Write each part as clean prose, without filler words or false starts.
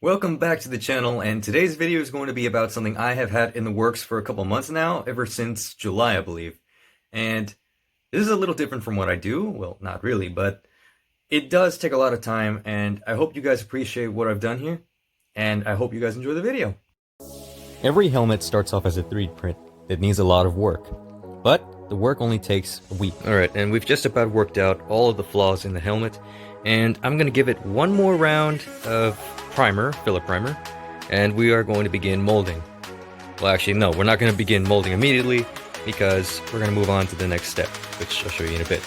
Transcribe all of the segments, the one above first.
Welcome back to the channel, and today's video is going to be about something I have had in the works for a couple months now, ever since July, I believe. And this is a little different from what I do. Well, not really, but it does take a lot of time, and I hope you guys appreciate what I've done here, and I hope you guys enjoy the video. Every helmet starts off as a 3D print that needs a lot of work, but the work only takes a week. Alright, and we've just about worked out all of the flaws in the helmet, and I'm going to give it one more round of filler primer, and we are going to begin molding. Well, actually, no, we're not going to begin molding immediately, because we're going to move on to the next step, which I'll show you in a bit.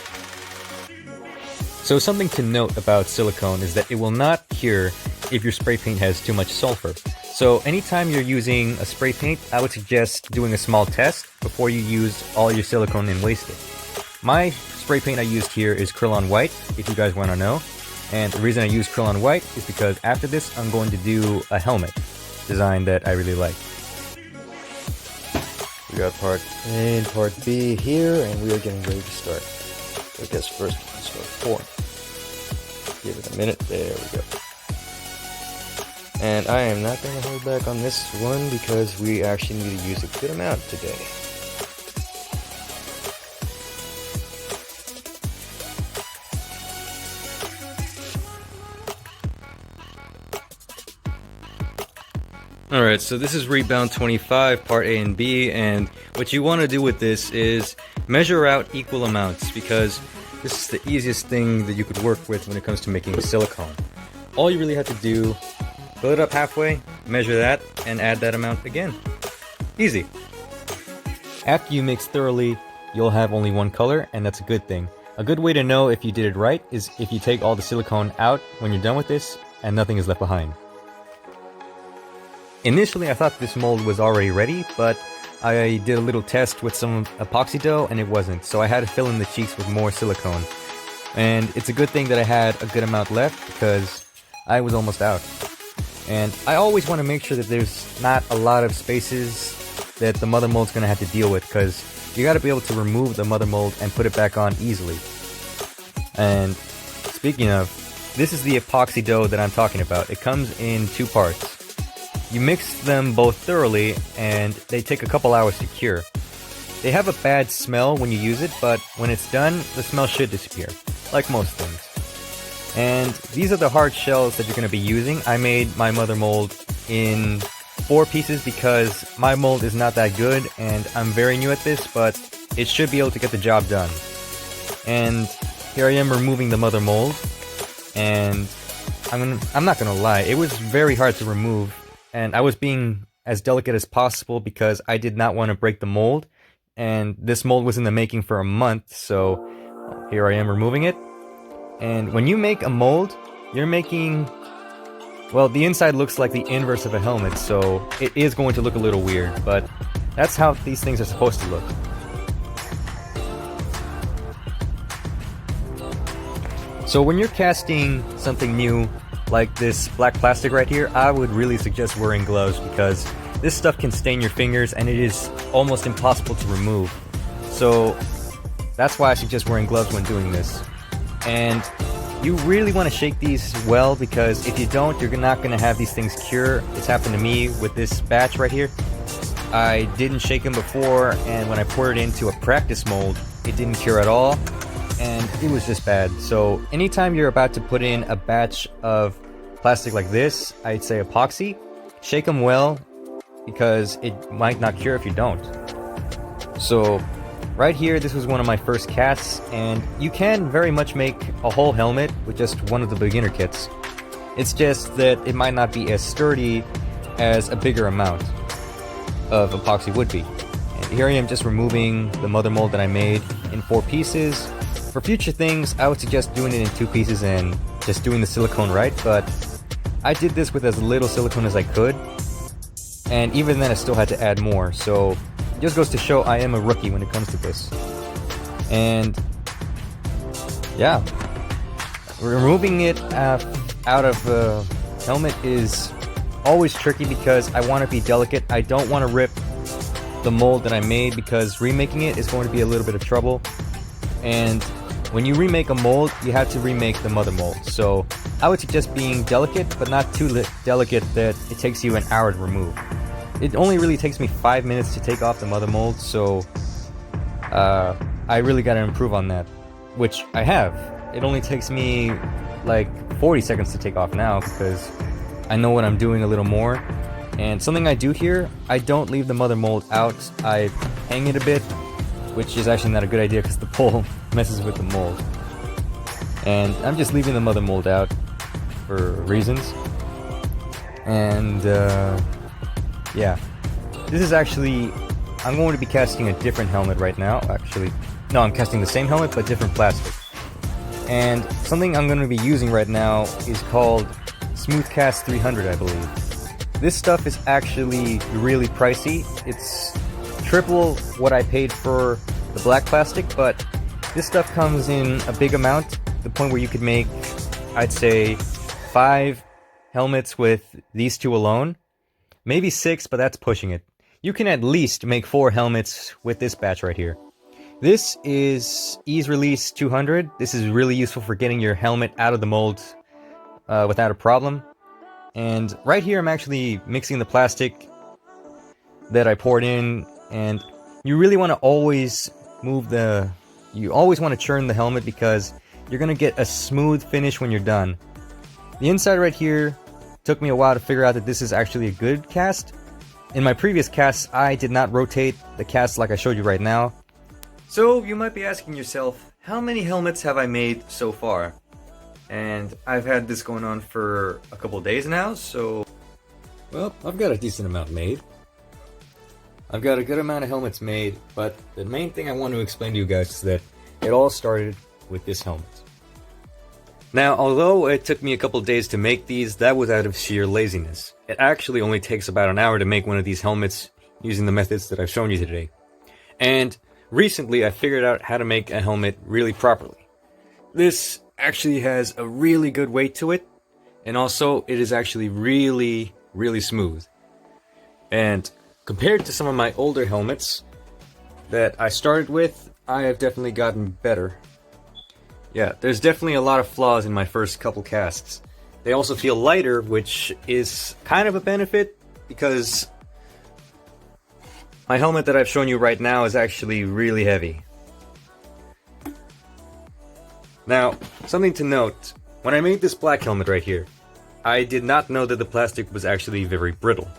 So something to note about silicone is that it will not cure if your spray paint has too much sulfur. So anytime you're using a spray paint, I would suggest doing a small test before you use all your silicone and waste it. My spray paint I used here is Krillon White, if you guys want to know. And the reason I use Krillon White is because after this I'm going to do a helmet design that I really like. We got part A and part B here, and we are getting ready to start. So I guess first we can start pouring. Give it a minute, there we go. And I am not going to hold back on this one because we actually need to use a good amount today. Alright, so this is Rebound 25, part A and B, and what you want to do with this is measure out equal amounts, because this is the easiest thing that you could work with when it comes to making silicone. All you really have to do, fill it up halfway, measure that, and add that amount again. Easy. After you mix thoroughly, you'll have only one color, and that's a good thing. A good way to know if you did it right is if you take all the silicone out when you're done with this, and nothing is left behind. Initially, I thought this mold was already ready, but I did a little test with some epoxy dough and it wasn't, so I had to fill in the cheeks with more silicone. And it's a good thing that I had a good amount left because I was almost out. And I always want to make sure that there's not a lot of spaces that the mother mold's going to have to deal with, because you got to be able to remove the mother mold and put it back on easily. And speaking of, this is the epoxy dough that I'm talking about. It comes in two parts. You mix them both thoroughly, and they take a couple hours to cure. They have a bad smell when you use it, but when it's done, the smell should disappear, like most things. And these are the hard shells that you're going to be using. I made my mother mold in 4 pieces because my mold is not that good, and I'm very new at this, but it should be able to get the job done. And here I am removing the mother mold, and I'm not going to lie, it was very hard to remove. And I was being as delicate as possible because I did not want to break the mold. And this mold was in the making for a month, so here I am removing it. And when you make a mold, you're making... well, the inside looks like the inverse of a helmet, so it is going to look a little weird, but that's how these things are supposed to look. So when you're casting something new, like this black plastic right here, I would really suggest wearing gloves because this stuff can stain your fingers and it is almost impossible to remove. So that's why I suggest wearing gloves when doing this. And you really want to shake these well, because if you don't, you're not going to have these things cure. It's happened to me with this batch right here. I didn't shake them before, and when I poured it into a practice mold, it didn't cure at all. And it was just bad. So anytime you're about to put in a batch of plastic like this, I'd say epoxy, shake them well, because it might not cure if you don't. So right here, this was one of my first casts, and you can very much make a whole helmet with just one of the beginner kits. It's just that it might not be as sturdy as a bigger amount of epoxy would be. And here I am just removing the mother mold that I made in 4 pieces. For future things, I would suggest doing it in 2 pieces and just doing the silicone right, but I did this with as little silicone as I could, and even then I still had to add more, so it just goes to show I am a rookie when it comes to this. And yeah, removing it out of the helmet is always tricky because I want to be delicate. I don't want to rip the mold that I made because remaking it is going to be a little bit of trouble. And when you remake a mold, you have to remake the mother mold. So I would suggest being delicate, but not too delicate that it takes you an hour to remove. It only really takes me 5 minutes to take off the mother mold, so I really gotta improve on that, which I have. It only takes me like 40 seconds to take off now because I know what I'm doing a little more. And something I do here, I don't leave the mother mold out, I hang it a bit, which is actually not a good idea because the pole messes with the mold. And I'm just leaving the mother mold out for reasons. And yeah, this is actually, I'm going to be casting a different helmet right now. Actually, no, I'm casting the same helmet but different plastic. And something I'm going to be using right now is called Smoothcast 300, I believe. This stuff is actually really pricey. It's triple what I paid for the black plastic, but this stuff comes in a big amount, to the point where you could make, I'd say, 5 helmets with these two alone. Maybe 6, but that's pushing it. You can at least make 4 helmets with this batch right here. This is Ease Release 200. This is really useful for getting your helmet out of the mold without a problem. And right here I'm actually mixing the plastic that I poured in, and you really want to always you always want to churn the helmet because you're going to get a smooth finish when you're done. The inside right here took me a while to figure out that this is actually a good cast. In my previous casts, I did not rotate the cast like I showed you right now. So you might be asking yourself, how many helmets have I made so far? And I've had this going on for a couple days now, so... well, I've got a decent amount made. I've got a good amount of helmets made, but the main thing I want to explain to you guys is that it all started with this helmet. Now, although it took me a couple days to make these, that was out of sheer laziness. It actually only takes about an hour to make one of these helmets using the methods that I've shown you today. And recently I figured out how to make a helmet really properly. This actually has a really good weight to it, and also it is actually really, really smooth. And compared to some of my older helmets that I started with, I have definitely gotten better. Yeah, there's definitely a lot of flaws in my first couple casts. They also feel lighter, which is kind of a benefit because my helmet that I've shown you right now is actually really heavy. Now, something to note, when I made this black helmet right here, I did not know that the plastic was actually very brittle.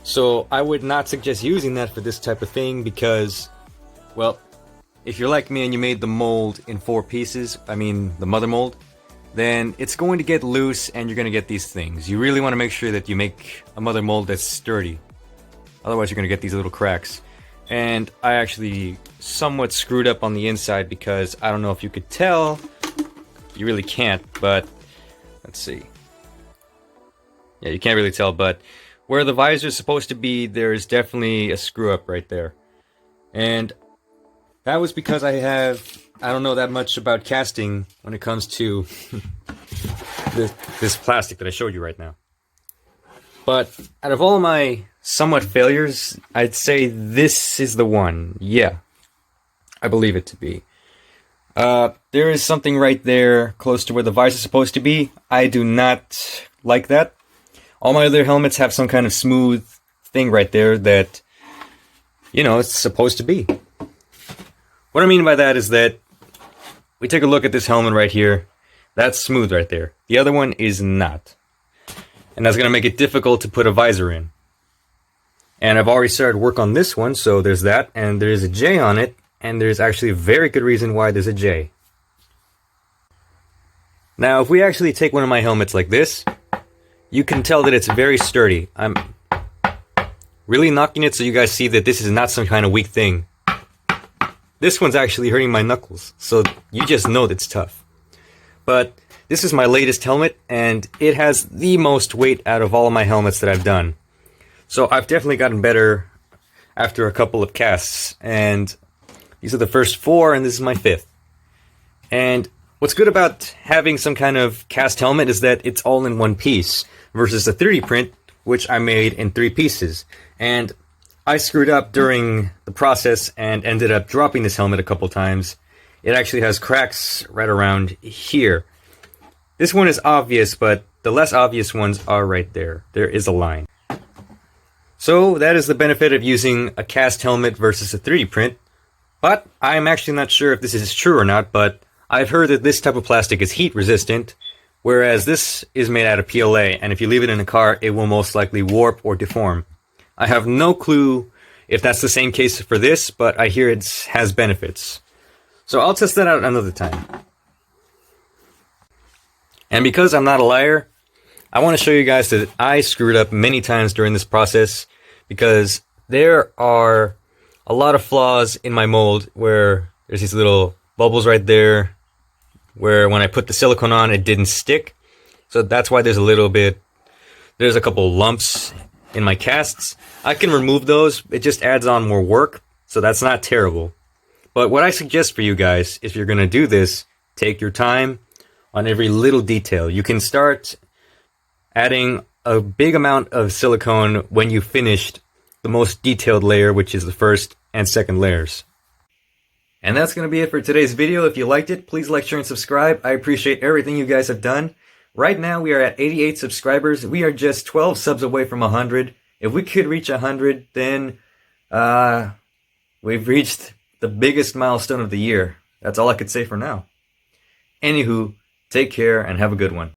So I would not suggest using that for this type of thing because, well, if you're like me and you made the mold in 4 pieces, I mean the mother mold, then it's going to get loose and you're going to get these things. You really want to make sure that you make a mother mold that's sturdy. Otherwise you're going to get these little cracks. And I actually somewhat screwed up on the inside because I don't know if you could tell. You really can't, but let's see. Yeah, you can't really tell, but where the visor is supposed to be, there's definitely a screw up right there. And that was because I don't know that much about casting when it comes to this plastic that I showed you right now. But out of all my somewhat failures, I'd say this is the one. Yeah, I believe it to be. There is something right there close to where the visor is supposed to be. I do not like that. All my other helmets have some kind of smooth thing right there that, you know, it's supposed to be. What I mean by that is that we take a look at this helmet right here. That's smooth right there. The other one is not. And that's going to make it difficult to put a visor in. And I've already started work on this one, so there's that. And there's a J on it. And there's actually a very good reason why there's a J. Now, if we actually take one of my helmets like this, you can tell that it's very sturdy. I'm really knocking it so you guys see that this is not some kind of weak thing. This one's actually hurting my knuckles, so you just know that it's tough. But this is my latest helmet, and it has the most weight out of all of my helmets that I've done. So I've definitely gotten better after a couple of casts, and these are the first 4, and this is my 5th. And what's good about having some kind of cast helmet is that it's all in one piece, versus the 3D print, which I made in 3 pieces. And I screwed up during the process and ended up dropping this helmet a couple times, it actually has cracks right around here. This one is obvious, but the less obvious ones are right there. There is a line. So that is the benefit of using a cast helmet versus a 3D print. But I'm actually not sure if this is true or not, but I've heard that this type of plastic is heat resistant, whereas this is made out of PLA, and if you leave it in a car, it will most likely warp or deform. I have no clue if that's the same case for this, but I hear it has benefits. So I'll test that out another time. And because I'm not a liar, I want to show you guys that I screwed up many times during this process, because there are a lot of flaws in my mold where there's these little bubbles right there where when I put the silicone on it didn't stick. So that's why there's a couple lumps in my casts. I can remove those, it just adds on more work, so that's not terrible. But what I suggest for you guys, if you're going to do this, take your time on every little detail. You can start adding a big amount of silicone when you finished the most detailed layer, which is the first and second layers. And that's going to be it for today's video. If you liked it, please like, share, and subscribe. I appreciate everything you guys have done. Right now, we are at 88 subscribers. We are just 12 subs away from 100. If we could reach 100, then we've reached the biggest milestone of the year. That's all I could say for now. Anywho, take care and have a good one.